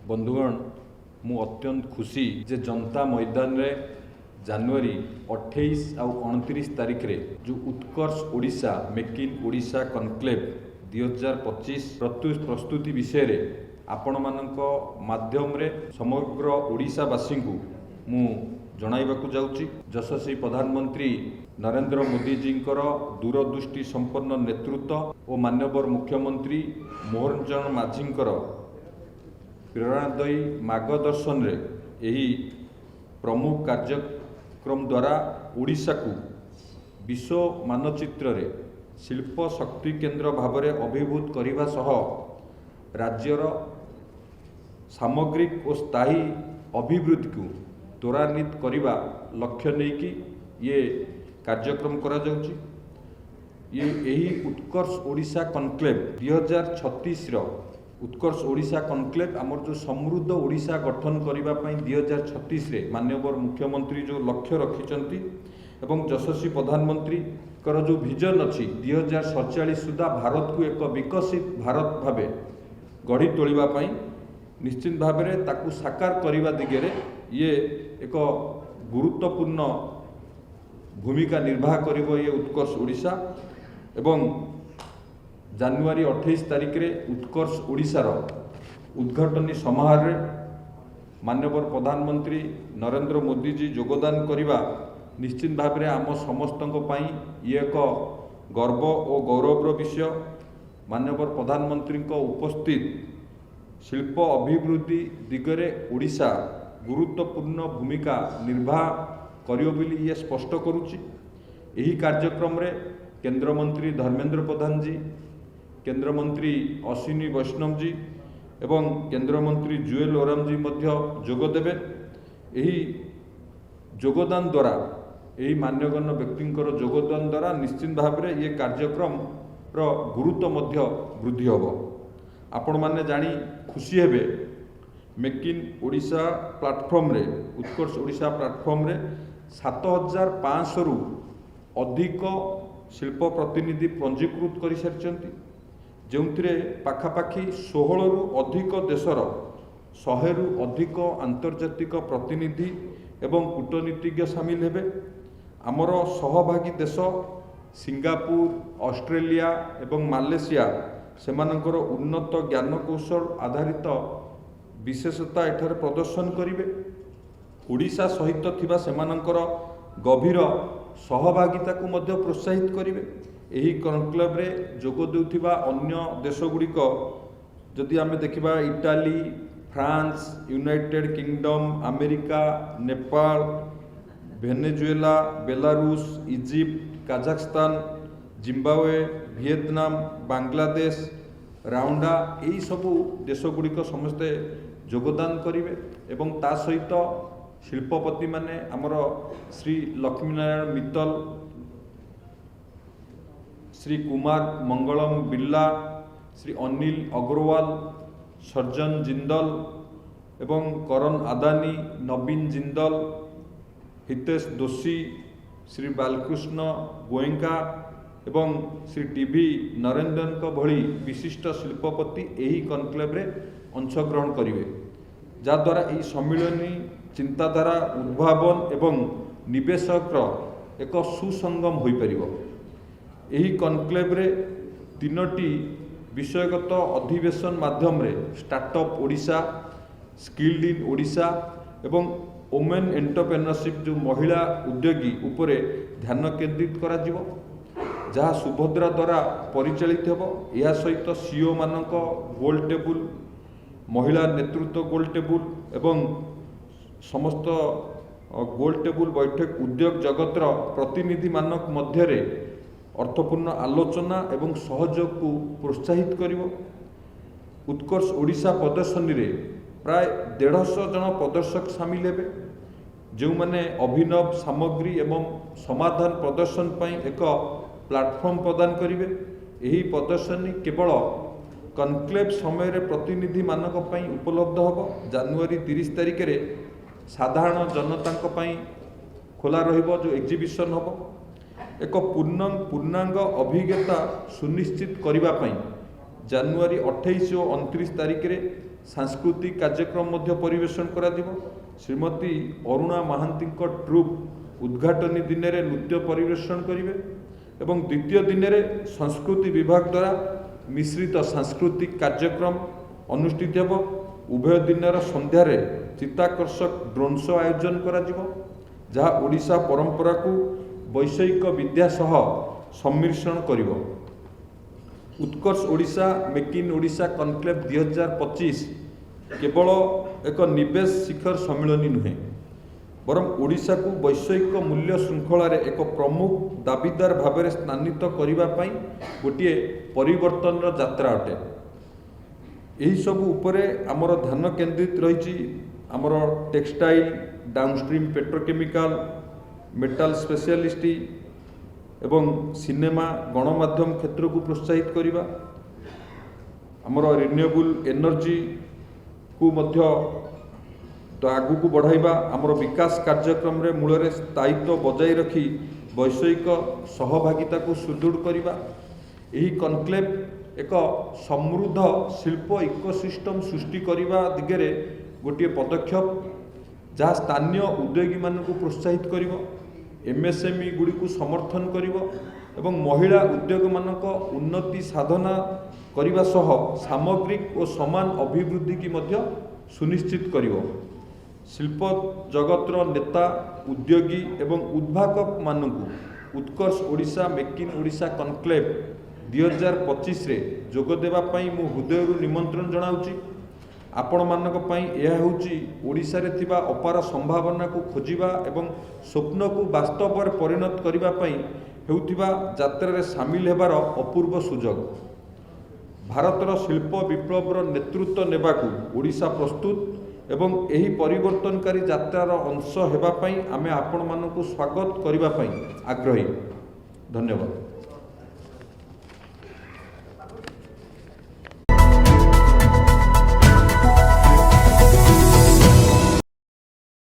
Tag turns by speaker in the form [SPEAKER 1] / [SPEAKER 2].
[SPEAKER 1] बंधुगण मु अत्यंत खुशी जे जनता मैदान रे जनवरी 28 आउ 29 तारीख रे जो Utkarsh Odisha make in Odisha conclave 2025 प्रस्तुति विषय रे आपण मानक माध्यम रे समग्र ओडिशावासी को मु जणाइबाकू जाउची। यशस्वी प्रधानमंत्री नरेंद्र मोदी जींकर दूरदृष्टि संपन्न नेतृत्व और माननीय मुख्यमंत्री मोहन चरण माझींकर प्रेरणादायी मार्गदर्शन रे यही प्रमुख कार्यक्रम द्वारा ओडिशा को विश्व मानचित्र रे शिल्प शक्ति केंद्र भाव में अभिभूत करने सह राज्यर सामग्रिक और स्थायी अभिवृद्धि को त्वरान्वित करने लक्ष्य नहीं कि ये कार्यक्रम करा जाउची। ये यही उत्कर्ष ओडिशा कनक्लेव 2036 रो उत्कर्ष ओडिशा कनक्लेव आमर जो समृद्ध ओडिशा गठन करने 2036 रे माननीय मुख्यमंत्री जो लक्ष्य रखिंट एवं यशस्वी प्रधानमंत्री कर जो विजन अच्छी 2047 सुधा भारत को एक विकसित भारत भाव गढ़ी तोड़ापी निश्चित भाव में ताकू साकार करने दिगरे ये एक गुरुत्वपूर्ण भूमिका निर्वाह करिबो ये उत्कर्ष ओडिशा। एवं जनवरी 28 तारीख रे उत्कर्ष ओडिशार उद्घाटनी समारोह रे माननीय प्रधानमंत्री नरेंद्र मोदी जी योगदान करिबा निश्चित भाव में आम समस्त ये एक गर्व और गौरवर विषय। माननीय प्रधानमंत्री उपस्थित शिल्प अभिवृद्धि दिगरे ओडिशा गुरुत्वपूर्ण भूमिका निर्वाह करियो बोली ये स्पष्ट करुच्ची। यही कार्यक्रम रे केंद्र मंत्री धर्मेंद्र प्रधान जी, केंद्र मंत्री अश्विनी वैष्णव जी एवं केंद्र मंत्री जुएल ओराम जी मध्य जोगदेवे। यही योगदान द्वारा यही मान्यगण्य व्यक्तिंकर योगदान द्वारा निश्चित भाव में ये कार्यक्रम रो गुरुत्व मध्य वृद्धि होबो। आपण माने जानी खुशी हेबे मेक इन ओडिशा प्लाटफॉर्म रे उत्कर्ष ओडिशा प्लाटफॉर्म रे 7500 रु अधिक शिल्प प्रतिनिधि पंजीकृत कर सारी जो पाखापाखि 16 रु अधिक देशर 100 रु अधिक आंतर्जातिक प्रतिनिधि एवं कूटनीतिज्ञ सामिल हेबे। आमर सहभागी देश सिंगापुर, ऑस्ट्रेलिया एवं मालयेशिया सेमानंकर उन्नत ज्ञान कौशल आधारित विशेषता एठार प्रदर्शन करिवे। ओडिशा सहित थिबा सेमानंकर गभीर सहभागिता को मध्य प्रोत्साहित करिवे। एही कनक्लेव रे जोग देउथिबा अन्य देशगुड़िक जदि आमे देखिबा Italy, France, United Kingdom, America, Nepal, Venezuela, Belarus, Egypt, Kazakhstan, Zimbabwe, Vietnam, Bangladesh, Rwanda यही सबू देशगुड़िक समस्ते योगदान करिवे। एवं ता सहित शिल्पपति माने आमर श्री लक्ष्मीनारायण मित्तल, श्री कुमार मंगलम बिरला, श्री अनिल अग्रवाल, सर्जन जिंदल एवं करण आदानी, नवीन जिंदल, हितेश दोषी, श्री बालकृष्ण गोयंका एवं श्री टीवी नरेंद्रन भली विशिष्ट शिल्पपति यही कनक्लेव रे अंशग्रहण करिवे। जद्वारा यह सम्मिलनी चिंताधारा उद्भावन एवं निवेशक एक सुसंगम हो पारिबो। यही कनक्लेव रे 3टी विषयगत अधिवेशन माध्यम रे startup Odisha, skilled in Odisha एवं वुमेन एंटरप्रेन्योरशिप जो महिला उद्योगी उपरे ध्यान केंद्रित करा जिवो, जहाँ सुभद्रा द्वारा परिचालित होब। यह सहित सीओ मानक गोल टेबुल, महिला नेतृत्व गोल टेबुल एवं समस्त गोल टेबुल बैठक उद्योग जगतर प्रतिनिधि मानक मध्यरे अर्थपूर्ण आलोचना एवं सहयोग को प्रोत्साहित करिवो। उत्कर्ष ओडिशा प्रदर्शनी रे प्राय 150 जन प्रदर्शक सामिल हेबे, जो माने अभिनव सामग्री एवं समाधान प्रदर्शन पई एक प्लाटफॉर्म प्रदान करिवे। यही प्रदर्शनी केवल कनक्लेव समय रे प्रतिनिधि मानक पई उपलब्ध होबो। जनवरी 30 तारिख रे साधारण जनता पई खोला रहिबो जो एग्जिबिशन होबो। एक पूर्णांग अभिज्ञता सुनिश्चित करने जनवरी 28 और 29 तारीख रे सांस्कृतिक कार्यक्रम मध्य परिवेशन करा दिबो। श्रीमती अरुणा महांती ट्रुप उद्घाटनी दिन में नृत्य परिवेशन करेंगे एवं द्वितीय दिन में संस्कृति विभाग द्वारा मिश्रित सांस्कृतिक कार्यक्रम अनुष्ठित हो। उभय दिन संध्यार चित्ताकर्षक ड्रोन शो आयोजन करा जहाँ ओडिशा परंपरा को वैषयिक विद्या सह सम्मिश्रण करिवो। Utkarsh Odisha make in Odisha conclave 2025 केवल एक निवेश शिखर सम्मिलनी नुहे बरं ओडिशा को वैषयिक मूल्य श्रृंखलार एक प्रमुख दाबीदार भाव में स्थानित करने गोटे परिवर्तन यात्रा अटे। यही सब उपरे आमर ध्यान केंद्रित रही आमर textile downstream petrochemical metal specialist एवं सिनेमा गणमाध्यम क्षेत्र को प्रोत्साहित करवा आमर रिन्यूएबल एनर्जी को मध्य आगू को बढ़ाइबा आमर विकास कार्यक्रम रे मूल रे स्थायित्व बजाय रखी वैषयिक सहभागिता को सुदृढ़ करवा। यही कनक्लेव एक समृद्ध शिल्प इकोसिस्टम सृष्टि करने दिगरे गोटे पदक्षेप जहाँ स्थानीय उद्योगी मान को प्रोत्साहित करिवो, एमएसएमई गुड़ी को समर्थन करिवो एवं महिला उद्योग मानक उन्नति साधना करने सह सामग्रिक और समान अभिवृद्धि की मध्य सुनिश्चित करिवो। शिल्प जगतर नेता उद्योगी एवं उद्भावक मानकु Utkarsh Odisha make in Odisha conclave 2025 रे जोग देवा पई मु हृदय निमंत्रण जनाउची। आपण मानक पई यह होची ओडिशा रे थिबा अपार संभावना को खोजिबा एवं स्वप्न को वास्तव में परिणत करबा पई हेउथिबा यात्रा रे शामिल हेबार अपूर्व सुजोग। भारतर शिल्प विप्लवर नेतृत्व नेबाकू ओडिशा प्रस्तुत एवं यही परिवर्तनकारी यात्रार अंश हेबा पई आमे आपण मानकू स्वागत करबा पई आग्रही। धन्यवाद।